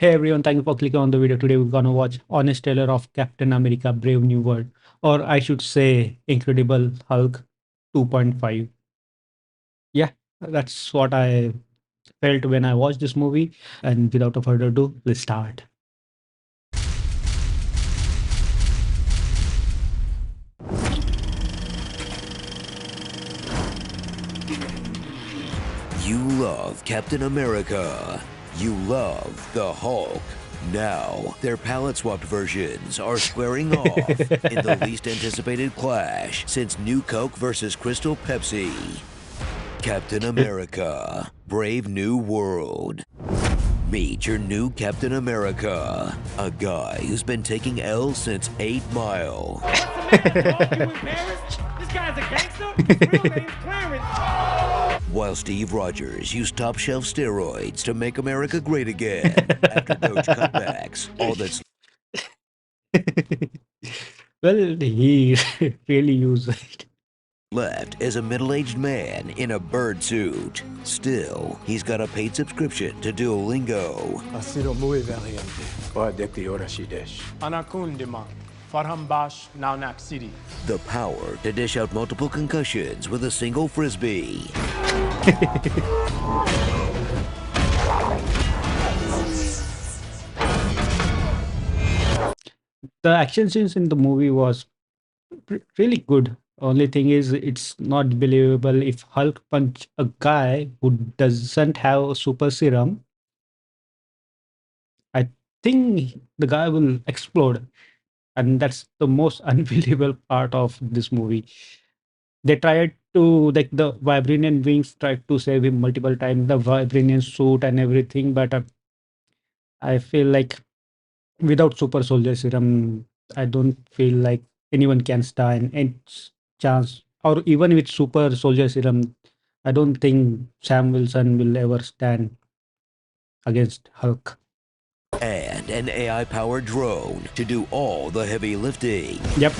Hey everyone, thank you for clicking on the video. Today we're gonna watch honest trailer of Captain America Brave New World, or I should say Incredible Hulk 2.5. Yeah, that's what I felt when I watched this movie. And without a further ado, let's start. You love Captain America. You love the Hulk. Now, their palette-swapped versions are squaring off in the least anticipated clash since New Coke versus Crystal Pepsi. Captain America, Brave New World. Meet your new Captain America, a guy who's been taking L since 8 Mile. This guy's a gangster. Real name's Clarence. While Steve Rogers used top-shelf steroids to make America great again after coach cutbacks, all that's Well, he really used it. left is a middle-aged man in a bird suit. Still, he's got a paid subscription to Duolingo. Ha sido muy valiente. Koadekti Orashidesh. Anakundima. Farham Bash, Naunak City. The power to dish out multiple concussions with a single frisbee. The action scenes in the movie was really good. Only thing is, it's not believable if Hulk punch a guy who doesn't have a super serum. I think the guy will explode, and that's the most unbelievable part of this movie. They tried to, like, the Vibranium wings tried to save him multiple times, the Vibranium suit and everything, but I feel like without super soldier serum, I don't feel like anyone can stand any chance. Or even with super soldier serum, I don't think Sam Wilson will ever stand against Hulk. And an AI-powered drone to do all the heavy lifting. Yep.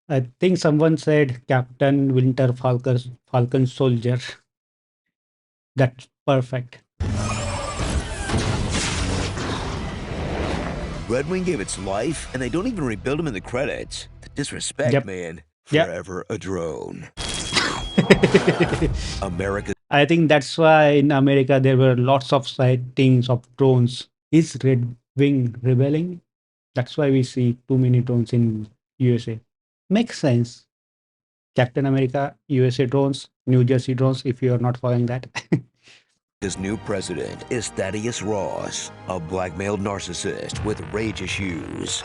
I think someone said Captain Winter Falcon Soldier. That's perfect. Red Wing gave its life, and they don't even rebuild him in the credits. The disrespect, Yep. man. Yep. Forever a drone. America I think that's why in America there were lots of sightings of drones. Is Red Wing rebelling? That's why we see too many drones in USA. Makes sense. Captain America, USA drones, New Jersey drones, if you are not following that. His new president is Thaddeus Ross, a blackmailed narcissist with rage issues.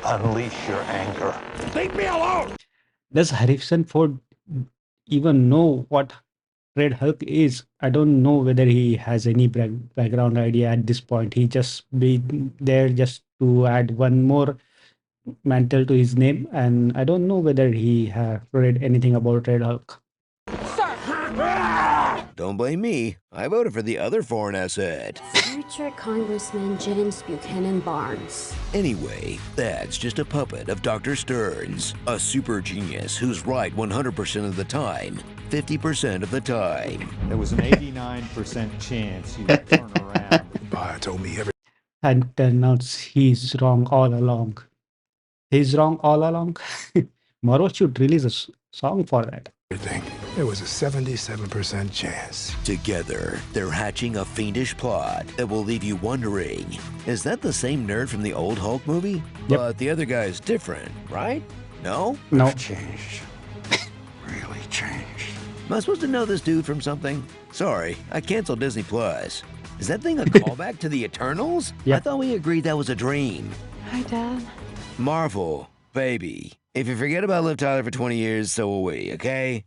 Unleash your anger. Leave me alone. Does Harrison Ford even know what Red Hulk is? I don't know whether he has any background idea at this point. He just be there just to add one more mantle to his name, and I don't know whether he have read anything about Red Hulk. Don't blame me. I voted for the other foreign asset. Future Congressman James Buchanan Barnes. Anyway, that's just a puppet of Dr. Stearns, a super genius who's right 100% of the time, 50% of the time. There was an 89% chance he would turn around. Ba told me And turns out he's wrong all along. He's wrong all along. Moro should release a song for that. everything. There was a 77% chance. Together, they're hatching a fiendish plot that will leave you wondering, is that the same nerd from the old Hulk movie? Yep. But the other guy's different, right? No? No, Changed. Really changed. Am I supposed to know this dude from something? Sorry, I canceled Disney Plus. Is that thing a callback to the Eternals? Yeah. I thought we agreed that was a dream. Hi, Dad. Marvel, baby. If you forget about Liv Tyler for 20 years, so will we, okay?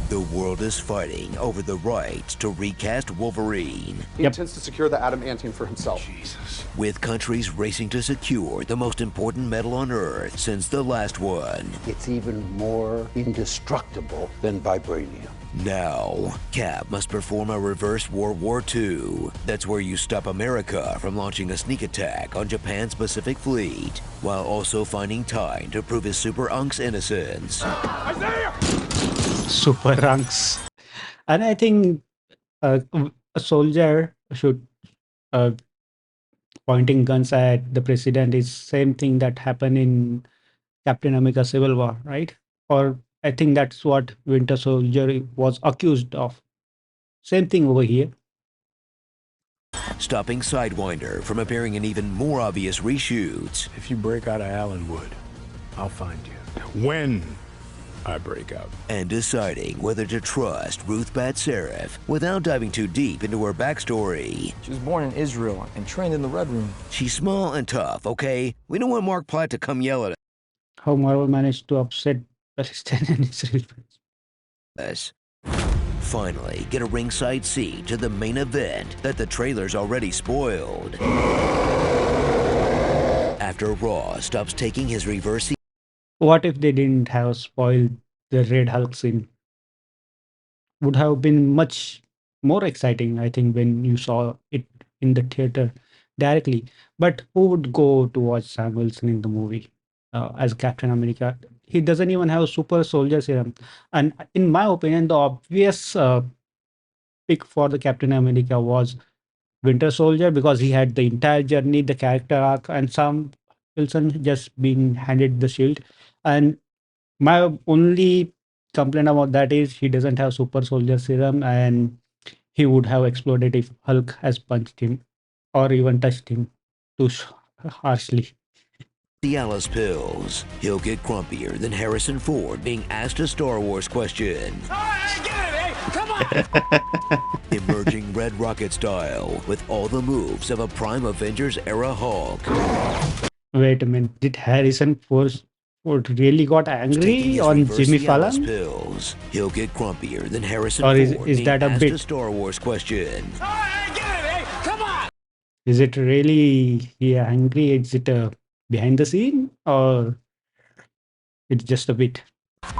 The world is fighting over the rights to recast Wolverine, He Yep. intends to secure the adamantium for himself. Jesus. with countries racing to secure the most important metal on Earth since the last one. It's even more indestructible than vibranium. Now, Cap must perform a reverse World War II. That's where you stop America from launching a sneak attack on Japan's Pacific Fleet, while also finding time to prove his super unc's innocence. Super Ranks. And I think a soldier should uh, pointing guns at the president is same thing that happened in Captain America Civil War, right? Or I think that's what Winter Soldier was accused of. Same thing over here. Stopping Sidewinder from appearing in even more obvious reshoots. If you break out of Allenwood, I'll find you. When I break out. And deciding whether to trust Ruth Bat Seraph without diving too deep into her backstory. She was born in Israel and trained in the Red Room. She's small and tough, okay? We don't want Mark Platt to come yell at How Marvel managed to upset Palestine and Israel. us. Finally, get a ringside seat to the main event that the trailer's already spoiled. After Raw stops taking his reverse What if they didn't have spoiled the Red Hulk scene? Would have been much more exciting, I think, when you saw it in the theater directly. But who would go to watch Sam Wilson in the movie as Captain America? He doesn't even have super soldier serum. And in my opinion, the obvious pick for the Captain America was Winter Soldier because he had the entire journey, the character arc, and Sam Wilson just being handed the shield. And my only complaint about that is he doesn't have super soldier serum and he would have exploded if Hulk has punched him or even touched him too harshly. Cialis pills. He'll get grumpier than Harrison Ford being asked a Star Wars question. Emerging Red Rocket style with all the moves of a Prime Avengers era Hulk. Wait a minute, did Harrison Ford really got Taking angry his on reverse Jimmy Cialis Fallon? pills. He'll get grumpier than Harrison Or Ford is being that a asked bit? a Star Wars question. Is it really angry? Is it behind the scene or it's just a bit?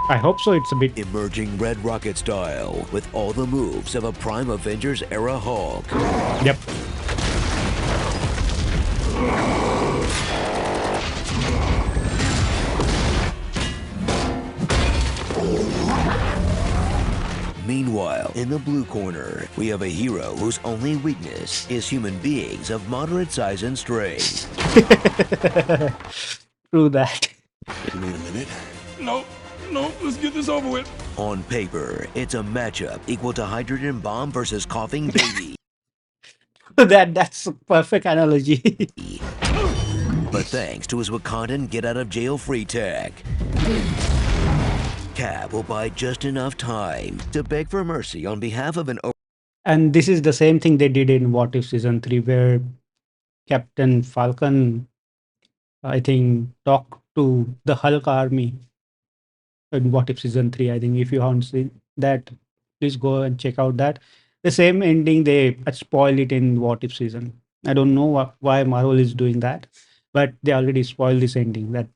I hope so. It's a bit. Emerging Red Rocket style with all the moves of a Prime Avengers era Hulk. Yep. Meanwhile, in the blue corner, we have a hero whose only weakness is human beings of moderate size and strength. True that. You need a minute? No, let's get this over with. On paper, it's a matchup equal to hydrogen bomb versus coughing baby. That's a perfect analogy. But thanks to his Wakandan get-out-of-jail-free tech, Cap will buy just enough time to beg for mercy on behalf of an And this is the same thing they did in What If Season 3, where Captain Falcon, I think, talked to the Hulk army in What If Season 3. I think if you haven't seen that, please go and check out that. The same ending, they spoil it in What If Season. I don't know why Marvel is doing that, but they already spoiled this ending. That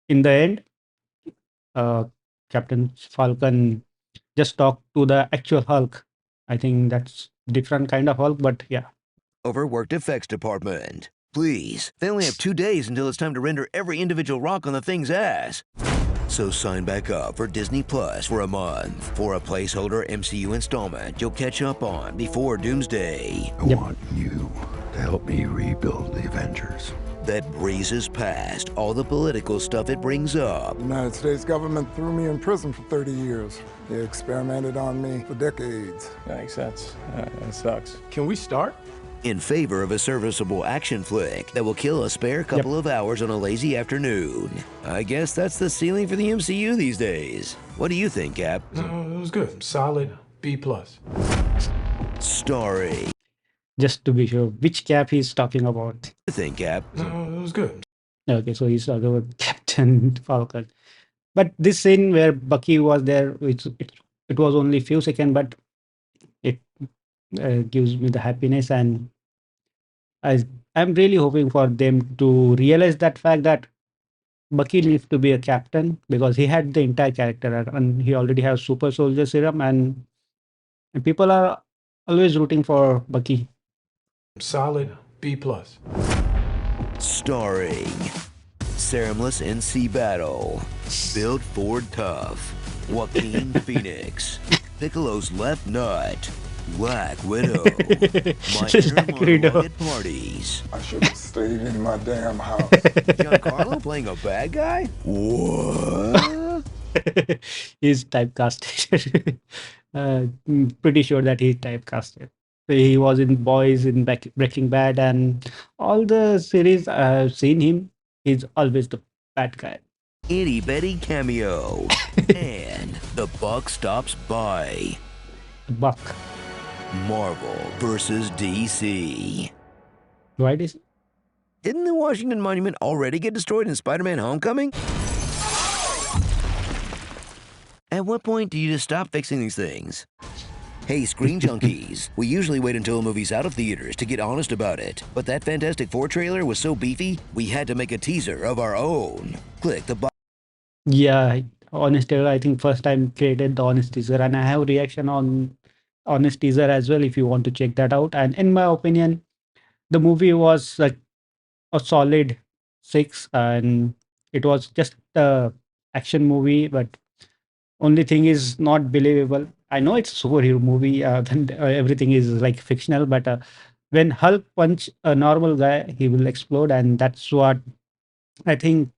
in the end, Captain Falcon just talked to the actual Hulk. I think that's different kind of Hulk, but yeah. overworked effects department. Please, they only have 2 days until it's time to render every individual rock on the thing's ass. So sign back up for Disney Plus for a month for a placeholder MCU installment you'll catch up on before Doomsday. I want you to help me rebuild the Avengers. That breezes past all the political stuff it brings up. The United States government threw me in prison for 30 years. They experimented on me for decades. Yikes, that sucks. Can we start? In favor of a serviceable action flick that will kill a spare couple of hours on a lazy afternoon. I guess that's the ceiling for the MCU these days. What do you think, Cap? It was good. Solid B+. Starring. Just to be sure, which Cap he's talking about. What do you think, Cap? It was good. Okay, so he's talking about Captain Falcon. But this scene where Bucky was there, it was only a few seconds, but it gives me the happiness, and I'm really hoping for them to realize that fact that Bucky needs to be a captain because he had the entire character arc and he already has super soldier serum, and people are always rooting for Bucky. Solid B+. Starring Serumless NC Battle, Build Ford Tough, Joaquin Phoenix, Piccolo's left nut. Black Widow. My inner Black Widow. monologue at parties. I should have stayed in my damn house. Giancarlo playing a bad guy? What? He's typecasted. Pretty sure that he's typecasted. He was in Boys, in Breaking Bad, and all the series I've seen him. He's always the bad guy. Itty bitty cameo. And the buck stops by. Buck. Marvel versus DC. Why does Didn't the Washington Monument already get destroyed in Spider-Man Homecoming? At what point do you just stop fixing these things? Hey, Screen Junkies, we usually wait until a movie's out of theaters to get honest about it, but that Fantastic Four trailer was so beefy, we had to make a teaser of our own. Click the button. Yeah, Honest Teaser, I think first time created the Honest Teaser, and I have reaction on Honest Teaser as well if you want to check that out. And in my opinion, the movie was like a solid 6, and it was just a action movie, but only thing is not believable. I know it's a superhero movie, then everything is like fictional, but when Hulk punch a normal guy, he will explode, and that's what I think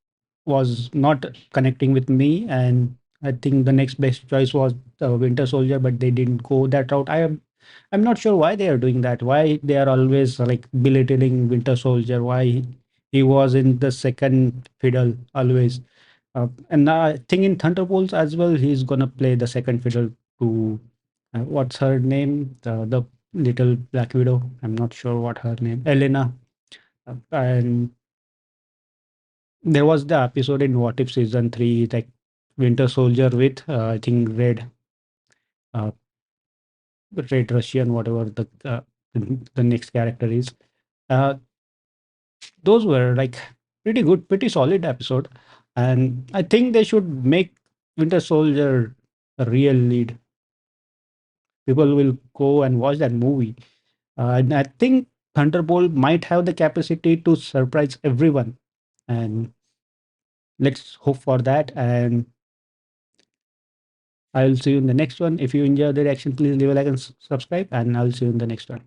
was not connecting with me. And I think the next best choice was Winter Soldier, but they didn't go that route. I'm not sure why they are doing that. Why they are always like belittling Winter Soldier? Why he was in the second fiddle always? And I think in Thunderbolts as well, he's gonna play the second fiddle to what's her name? The little Black Widow. I'm not sure what her name. Elena. And there was the episode in What If season 3, like Winter Soldier with I think uh, Red Russian, whatever the next character is. Uh, those were like pretty good, pretty solid episode, and I think they should make Winter Soldier a real lead. People will go and watch that movie, and I think Thunderbolt might have the capacity to surprise everyone, and let's hope for that. And I'll see you in the next one. If you enjoy the reaction, please leave a like and subscribe, and I'll see you in the next one.